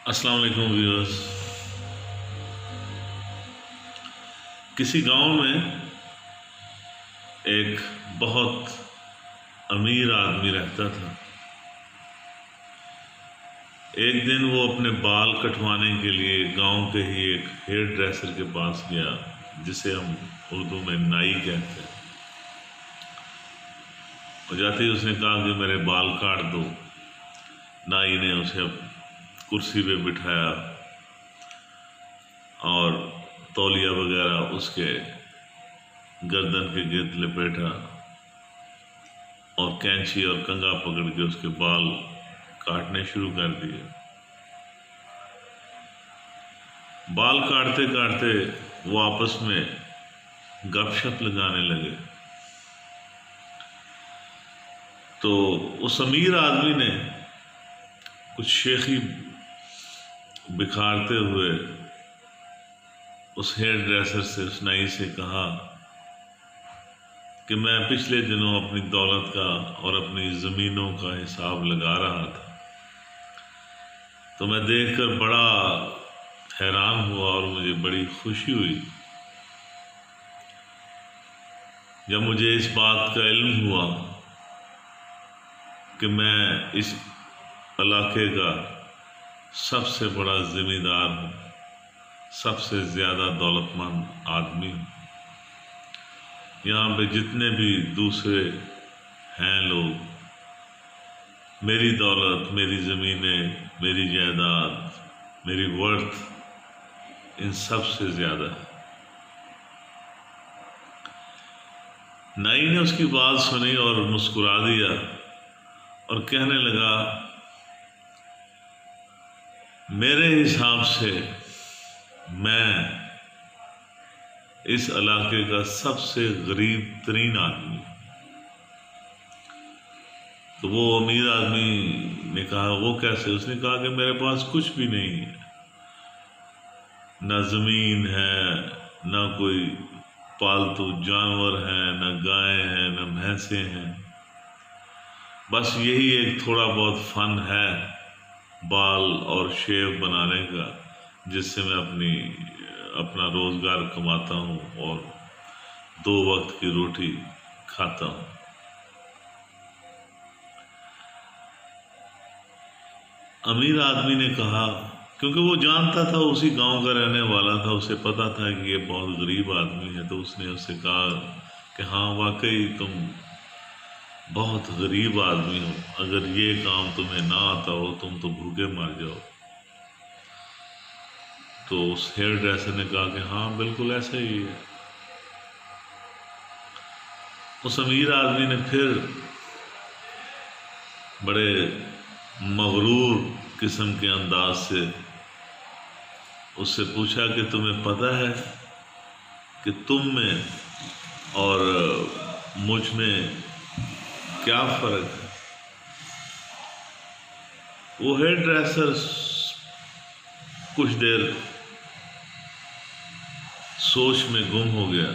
السلام علیکم ویورز۔ کسی گاؤں میں ایک بہت امیر آدمی رہتا تھا۔ ایک دن وہ اپنے بال کٹوانے کے لیے گاؤں کے ہی ایک ہیئر ڈریسر کے پاس گیا، جسے ہم اردو میں نائی کہتے ہیں۔ اور جاتے ہی اس نے کہا کہ میرے بال کاٹ دو۔ نائی نے اسے کرسی پہ بٹھایا اور تولیہ وغیرہ اس کے گردن کے گرد لپیٹا اور کینچی اور کنگا پکڑ کے اس کے بال کاٹنے شروع کر دیے۔ بال کاٹتے کاٹتے وہ آپس میں گپ شپ لگانے لگے۔ تو اس امیر آدمی نے کچھ شیخی بکھارتے ہوئے اس ہیئر ڈریسر سے، اس نائی سے کہا کہ میں پچھلے دنوں اپنی دولت کا اور اپنی زمینوں کا حساب لگا رہا تھا، تو میں دیکھ کر بڑا حیران ہوا اور مجھے بڑی خوشی ہوئی جب مجھے اس بات کا علم ہوا کہ میں اس علاقے کا سب سے بڑا ذمہ دار ہوں، سب سے زیادہ دولت مند آدمی ہوں۔ یہاں پہ جتنے بھی دوسرے ہیں لوگ، میری دولت، میری زمینیں، میری جائیداد، میری ورث ان سب سے زیادہ ہے۔ نائی نے اس کی بات سنی اور مسکرا دیا اور کہنے لگا، میرے حساب سے میں اس علاقے کا سب سے غریب ترین آدمی ہوں۔ تو وہ امیر آدمی نے کہا، وہ کیسے؟ اس نے کہا کہ میرے پاس کچھ بھی نہیں ہے، نہ زمین ہے، نہ کوئی پالتو جانور ہیں، نہ گائیں ہیں، نہ بھینسیں ہیں، بس یہی ایک تھوڑا بہت فن ہے بال اور شیو بنانے کا، جس سے میں اپنا روزگار کماتا ہوں اور 2 وقت کی روٹی کھاتا ہوں۔ امیر آدمی نے کہا، کیونکہ وہ جانتا تھا، اسی گاؤں کا رہنے والا تھا، اسے پتا تھا کہ یہ بہت غریب آدمی ہے، تو اس نے اس سے کہا کہ ہاں واقعی تم بہت غریب آدمی ہو، اگر یہ کام تمہیں نہ آتا ہو تم تو بھوکے مر جاؤ۔ تو اس ہیئر ڈریسر نے کہا کہ ہاں بالکل ایسا ہی ہے۔ اس امیر آدمی نے پھر بڑے مغرور قسم کے انداز سے اس سے پوچھا کہ تمہیں پتہ ہے کہ تم میں اور مجھ میں کیا فرق ہے؟ وہ ہیئر ڈریسر کچھ دیر سوچ میں گم ہو گیا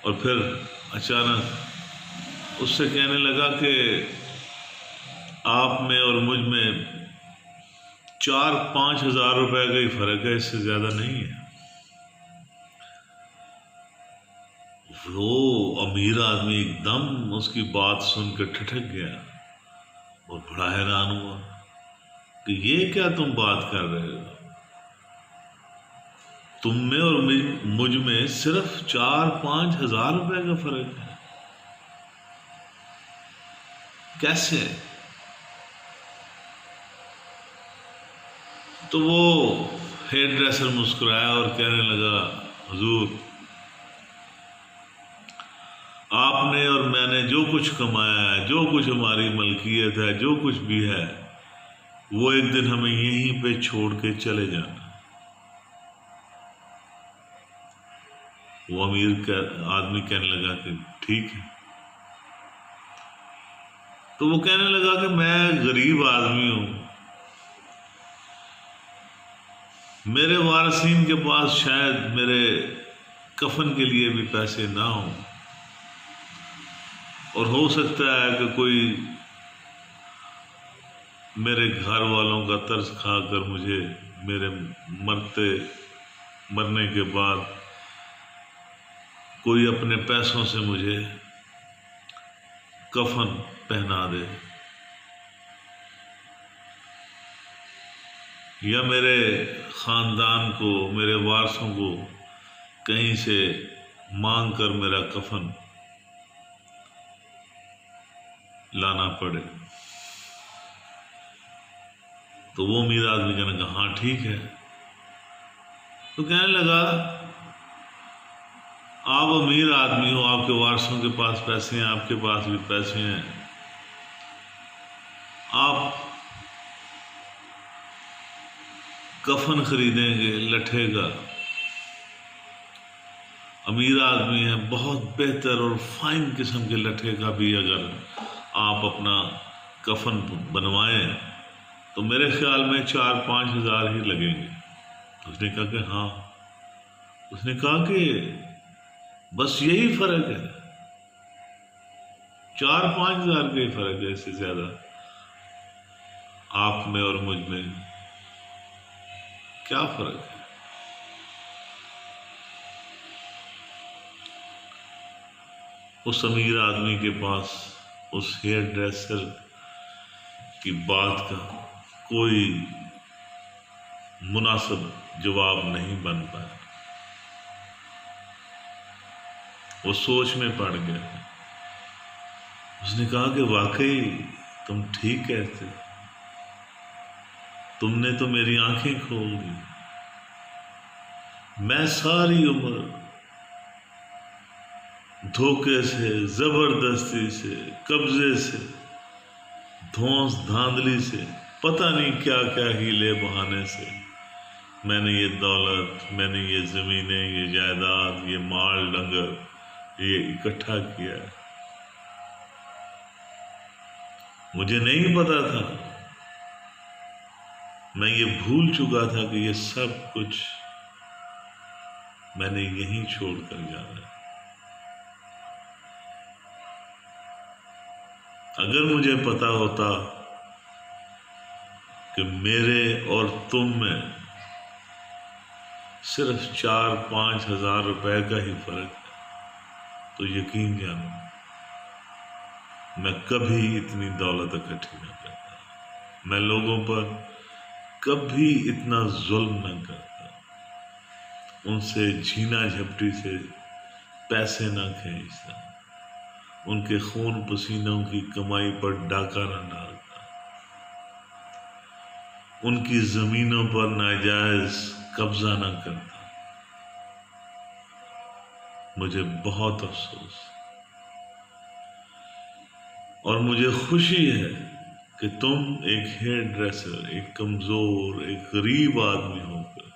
اور پھر اچانک اس سے کہنے لگا کہ آپ میں اور مجھ میں 4-5 ہزار روپے کا ہی فرق ہے، اس سے زیادہ نہیں ہے۔ وہ امیر آدمی ایک دم اس کی بات سن کے ٹھٹک گیا اور بڑا حیران ہوا کہ یہ کیا تم بات کر رہے ہو؟ تم میں اور مجھ میں صرف 4-5 ہزار روپے کا فرق ہے، کیسے؟ تو وہ ہیئر ڈریسر مسکرایا اور کہنے لگا، حضور آپ نے اور میں نے جو کچھ کمایا ہے، جو کچھ ہماری ملکیت ہے، جو کچھ بھی ہے، وہ ایک دن ہمیں یہیں پہ چھوڑ کے چلے جانا۔ وہ امیر آدمی کہنے لگا کہ ٹھیک ہے۔ تو وہ کہنے لگا کہ میں غریب آدمی ہوں، میرے وارثین کے پاس شاید میرے کفن کے لیے بھی پیسے نہ ہوں، اور ہو سکتا ہے کہ کوئی میرے گھر والوں کا ترس کھا کر مجھے میرے مرنے کے بعد کوئی اپنے پیسوں سے مجھے کفن پہنا دے، یا میرے خاندان کو، میرے وارثوں کو کہیں سے مانگ کر میرا کفن لانا پڑے، تو وہ امیر آدمی کہنے لگا ہاں ٹھیک ہے۔ تو کہنے لگا آپ امیر آدمی ہو، آپ کے وارثوں کے پاس پیسے ہیں، آپ کے پاس بھی پیسے ہیں، آپ کفن خریدیں گے لٹھے کا، امیر آدمی ہے، بہت بہتر اور فائن قسم کے لٹھے کا بھی اگر آپ اپنا کفن بنوائیں تو میرے خیال میں 4-5 ہزار ہی لگیں گے۔ تو اس نے کہا کہ ہاں، اس نے کہا کہ بس یہی فرق ہے، 4-5 ہزار کا ہی فرق ہے، اس سے زیادہ آپ میں اور مجھ میں کیا فرق ہے؟ اس امیر آدمی کے پاس اس ہیئر ڈریسر کی بات کا کوئی مناسب جواب نہیں بن پایا، وہ سوچ میں پڑ گیا۔ اس نے کہا کہ واقعی تم ٹھیک کہتے، تم نے تو میری آنکھیں کھول دی، میں ساری عمر دھوکے سے، زبردستی سے، قبضے سے، دھونس دھاندلی سے، پتہ نہیں کیا کیا ہیلے بہانے سے میں نے یہ دولت، میں نے یہ زمینیں، یہ جائیداد، یہ مال ڈنگر یہ اکٹھا کیا ہے۔ مجھے نہیں پتا تھا، میں یہ بھول چکا تھا کہ یہ سب کچھ میں نے یہیں چھوڑ کر جانا ہے۔ اگر مجھے پتا ہوتا کہ میرے اور تم میں صرف 4-5 ہزار روپے کا ہی فرق ہے تو یقین جانو میں کبھی اتنی دولت اکٹھی نہ کرتا، میں لوگوں پر کبھی اتنا ظلم نہ کرتا، ان سے جھینا جھپٹی سے پیسے نہ کھینچتا، ان کے خون پسینوں کی کمائی پر ڈاکہ نہ ڈالتا، ان کی زمینوں پر ناجائز قبضہ نہ کرتا۔ مجھے بہت افسوس اور مجھے خوشی ہے کہ تم ایک ہیئر ڈریسر، ایک کمزور، ایک غریب آدمی ہو کر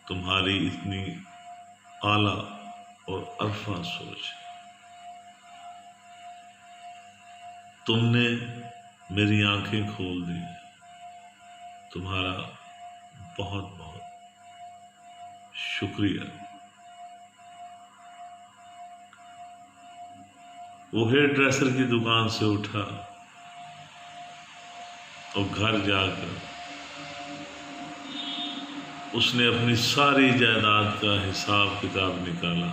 تمہاری اتنی اعلیٰ اور عرفہ سوچ، تم نے میری آنکھیں کھول دی، تمہارا بہت بہت شکریہ۔ وہ ہیئر ڈریسر کی دکان سے اٹھا اور گھر جا کر اس نے اپنی ساری جائیداد کا حساب کتاب نکالا،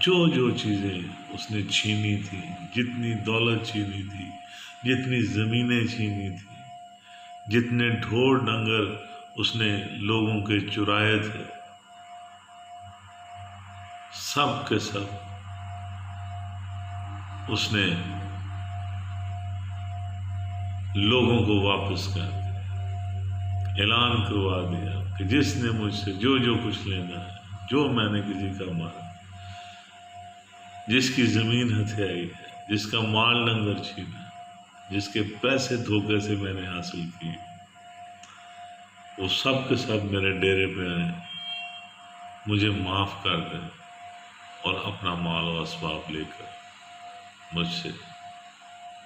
جو جو چیزیں اس نے چھینی تھی، جتنی دولت چھینی تھی، جتنی زمینیں چھینی تھی، جتنے ڈھور ڈنگر اس نے لوگوں کے چرائے تھے، سب کے سب اس نے لوگوں کو واپس کر دیا، اعلان کروا دیا کہ جس نے مجھ سے جو جو کچھ لینا ہے، جو میں نے کسی کا مارا، جس کی زمین ہتھیائی ہے، جس کا مال ڈنگر چھینا، جس کے پیسے دھوکے سے میں نے حاصل کیے، وہ سب کے سب میرے ڈیرے پہ آئے، مجھے معاف کر دیں اور اپنا مال و اسباب لے کر مجھ سے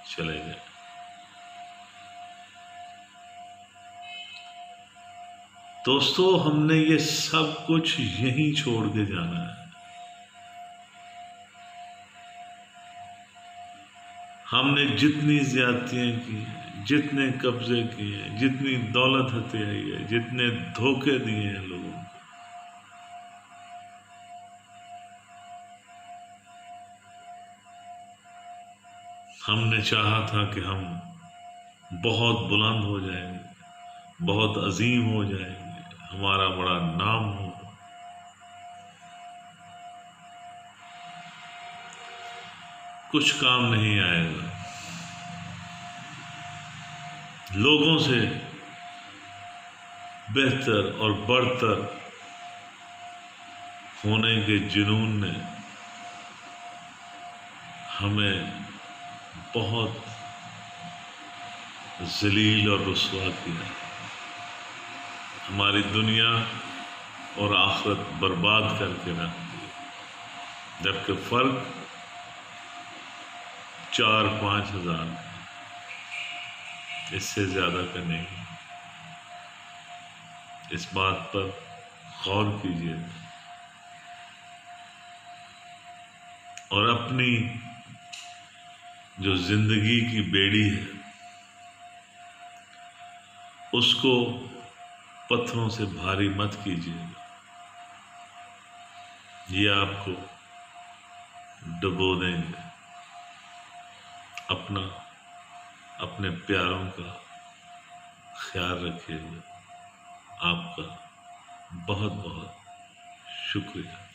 چلے گئے۔ دوستو، ہم نے یہ سب کچھ یہیں چھوڑ کے جانا ہے۔ ہم نے جتنی زیادتیاں کی، جتنے قبضے کیے ہیں، جتنی دولت ہتھیائی ہے، جتنے دھوکے دیے ہیں لوگوں کو، ہم نے چاہا تھا کہ ہم بہت بلند ہو جائیں گے، بہت عظیم ہو جائیں گے، ہمارا بڑا نام ہوگا۔ کچھ کام نہیں آئے گا۔ لوگوں سے بہتر اور برتر ہونے کے جنون نے ہمیں بہت ذلیل اور رسوا کیا، ہماری دنیا اور آخرت برباد کر کے رکھ دی، جبکہ فرق 4-5 ہزار ہے، اس سے زیادہ کا نہیں۔ اس بات پر غور کیجیے اور اپنی جو زندگی کی بیڑی ہے اس کو پتھروں سے بھاری مت کیجیے، یہ آپ کو ڈبو دیں گے۔ اپنے پیاروں کا خیال رکھیے گا۔ آپ کا بہت بہت شکریہ۔